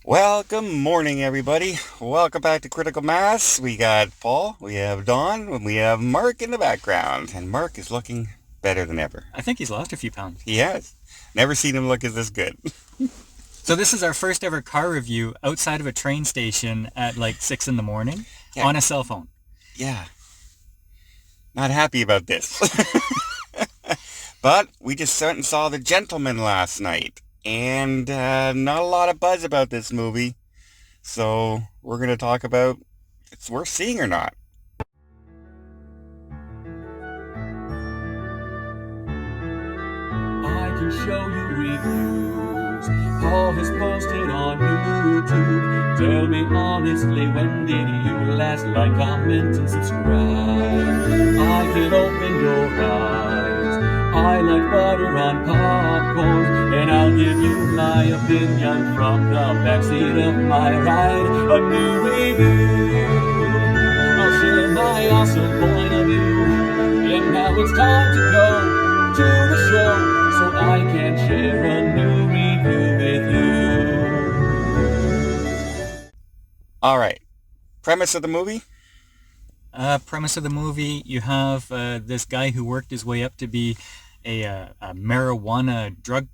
Well, good morning, everybody. Welcome back to Critical Mass. We got Paul, we have Dawn, and we have Mark in the background. And Mark is looking better than ever. I think he's lost a few pounds. He has. Never seen him look as this good. So this is our first ever car review outside of a train station at like 6 in the morning Yeah. on a cell phone. Yeah. Not happy about this. But we just went and saw The Gentleman last night. And not a lot of buzz about this movie. So we're going to talk about if it's worth seeing or not. I can show you reviews Paul has posted on YouTube. Tell me honestly, when did you last like, comment, and subscribe? I can open your eyes. I like butter on popcorn, and I'll give you my opinion from the backseat of my ride. A new review. I'll share my awesome point of view, and now it's time to go to the show, so I can share a new review with you. All right. Premise of the movie? Premise of the movie, you have this guy who worked his way up to be a marijuana drug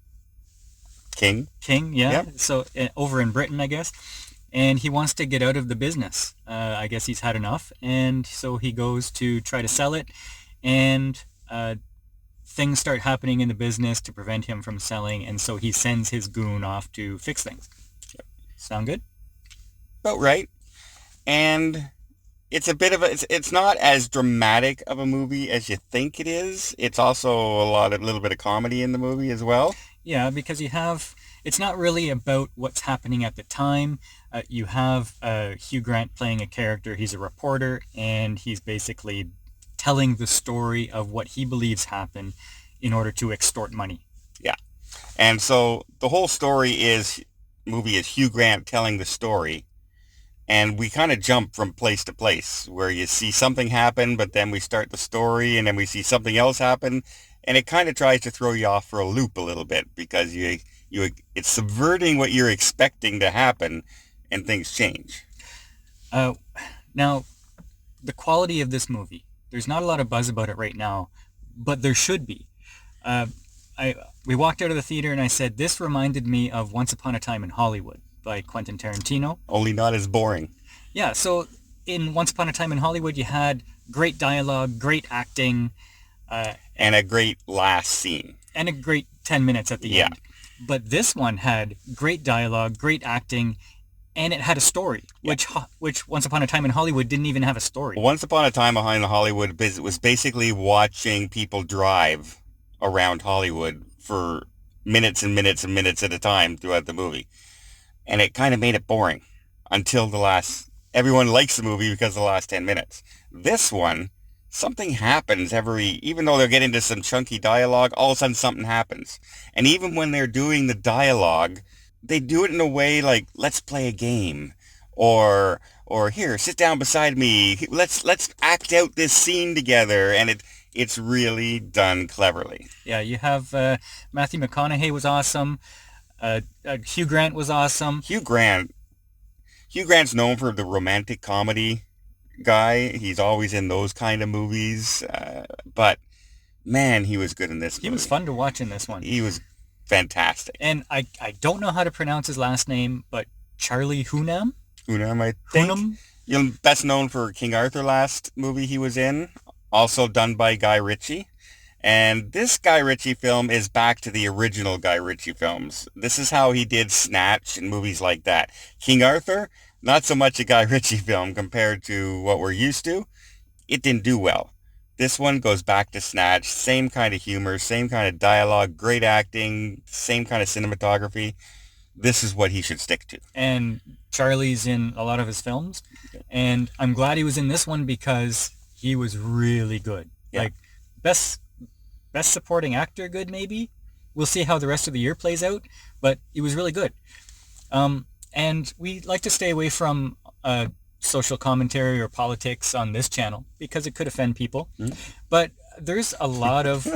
King. king, yeah. Yep. So over in Britain, I guess. And he wants to get out of the business. I guess he's had enough. And so he goes to try to sell it. And things start happening in the business to prevent him from selling. And so he sends his goon off to fix things. Sound good? About right. And it's a bit of it's not as dramatic of a movie as you think it is. It's also a little bit of comedy in the movie as well. Yeah, because it's not really about what's happening at the time. You have Hugh Grant playing a character. He's a reporter, and he's basically telling the story of what he believes happened in order to extort money. Yeah. And so the whole movie is Hugh Grant telling the story. And we kind of jump from place to place where you see something happen, but then we start the story and then we see something else happen. And it kind of tries to throw you off for a loop a little bit because it's subverting what you're expecting to happen and things change. Now, the quality of this movie, there's not a lot of buzz about it right now, but there should be. We walked out of the theater and I said, this reminded me of Once Upon a Time in Hollywood by Quentin Tarantino. Only not as boring. Yeah, so in Once Upon a Time in Hollywood, you had great dialogue, great acting, and a great last scene. and a great 10 minutes at the end. But this one had great dialogue, great acting, and it had a story, which Once Upon a Time in Hollywood didn't even have a story. Once Upon a Time behind Hollywood was basically watching people drive around Hollywood for minutes and minutes and minutes at a time throughout the movie. And it kind of made it boring until everyone likes the movie because of the last 10 minutes. This one, something happens even though they're getting into some chunky dialogue, all of a sudden something happens. And even when they're doing the dialogue, they do it in a way like, let's play a game. Or here, sit down beside me. Let's act out this scene together. And it's really done cleverly. Yeah, you have Matthew McConaughey was awesome. Hugh Grant was awesome. Hugh Grant's known for the romantic comedy guy. He's always in those kind of movies. But man, he was good in this movie. He was fun to watch in this one. He was fantastic. And I don't know how to pronounce his last name, but Charlie Hunnam? Hunnam, I think. Hunnam? You're best known for King Arthur last movie he was in. Also done by Guy Ritchie. And this Guy Ritchie film is back to the original Guy Ritchie films. This is how he did Snatch and movies like that. King Arthur, not so much a Guy Ritchie film compared to what we're used to. It didn't do well. This one goes back to Snatch. Same kind of humor, same kind of dialogue, great acting, same kind of cinematography. This is what he should stick to. And Charlie's in a lot of his films. And I'm glad he was in this one because he was really good. Yeah. Like, best supporting actor good, maybe. We'll see how the rest of the year plays out, but he was really good. And we like to stay away from social commentary or politics on this channel because it could offend people. Mm. But there's a lot of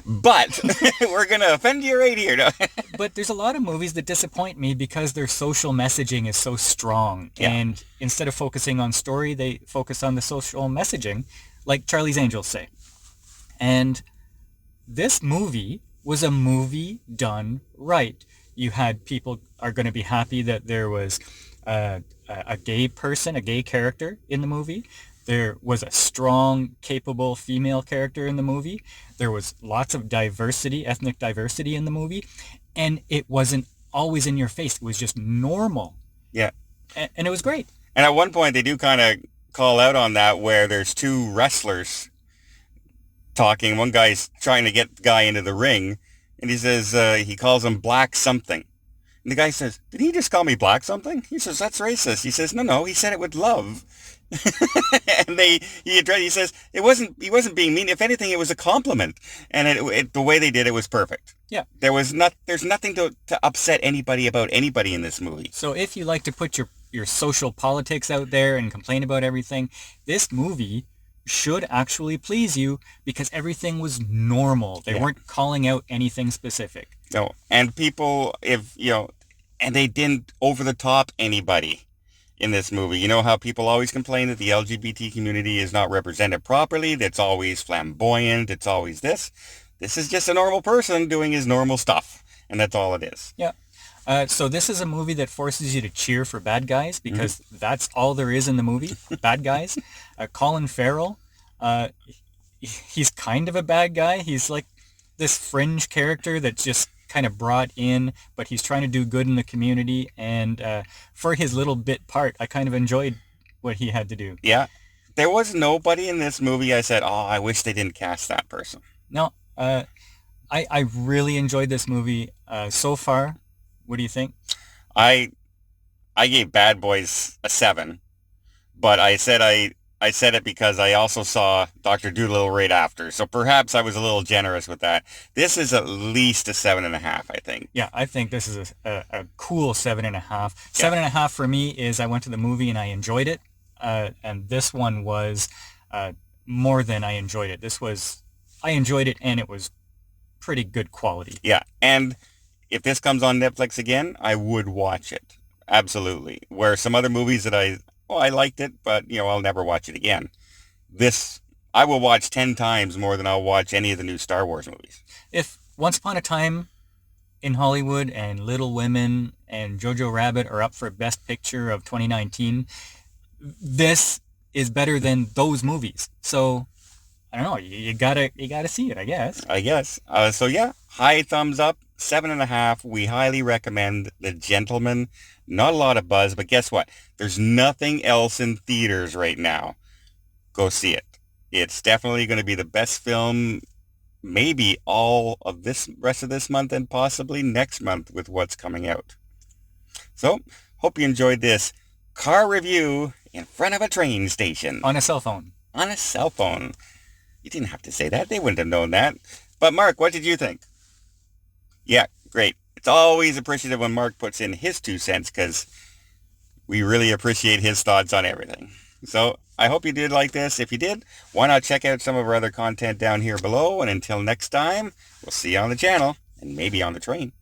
But we're going to offend you right here. No? but there's a lot of movies that disappoint me because their social messaging is so strong. Yeah. And instead of focusing on story, they focus on the social messaging, like Charlie's Angels say. And this movie was a movie done right. You had people are going to be happy that there was a gay person, a gay character in the movie. There was a strong, capable female character in the movie. There was lots of diversity, ethnic diversity in the movie. And it wasn't always in your face. It was just normal. Yeah. And it was great. And at one point, they do kind of call out on that where there's two wrestlers talking. One guy's trying to get the guy into the ring, and he says, he calls him Black something. And the guy says, did he just call me Black something? He says, that's racist. He says, no, he said it with love. And he says, he wasn't being mean. If anything, it was a compliment. And the way they did it was perfect. Yeah. There's nothing to upset anybody about anybody in this movie. So if you like to put your social politics out there and complain about everything, this movie should actually please you because everything was normal. They weren't calling out anything specific. No, and people, and they didn't over the top anybody in this movie. You know how people always complain that the LGBT community is not represented properly, that's always flamboyant, it's always this. This is just a normal person doing his normal stuff, and that's all it is. Yeah. So this is a movie that forces you to cheer for bad guys because that's all there is in the movie, bad guys. Colin Farrell, he's kind of a bad guy. He's like this fringe character that's just kind of brought in, but he's trying to do good in the community. And for his little bit part, I kind of enjoyed what he had to do. Yeah. There was nobody in this movie I said, oh, I wish they didn't cast that person. No, I really enjoyed this movie so far. What do you think? I gave Bad Boys a 7, but I said it because I also saw Dr. Dolittle right after, so perhaps I was a little generous with that. This is at least a 7.5, I think. Yeah, I think this is a cool 7.5. Yeah. 7.5 for me is I went to the movie and I enjoyed it, and this one was more than I enjoyed it. I enjoyed it and it was pretty good quality. Yeah, and if this comes on Netflix again, I would watch it. Absolutely. Where some other movies that I liked it, but, I'll never watch it again. This, I will watch 10 times more than I'll watch any of the new Star Wars movies. If Once Upon a Time in Hollywood and Little Women and Jojo Rabbit are up for Best Picture of 2019, this is better than those movies. So, I don't know, you gotta see it, I guess. So yeah, high thumbs up, 7.5. We highly recommend The Gentleman. Not a lot of buzz, but guess what? There's nothing else in theaters right now. Go see it. It's definitely going to be the best film, maybe all of this rest of this month and possibly next month with what's coming out. So, hope you enjoyed this car review in front of a train station. On a cell phone. On a cell phone. You didn't have to say that. They wouldn't have known that. But Mark, what did you think? Yeah, great. It's always appreciative when Mark puts in his 2 cents because we really appreciate his thoughts on everything. So I hope you did like this. If you did, why not check out some of our other content down here below? And until next time, we'll see you on the channel and maybe on the train.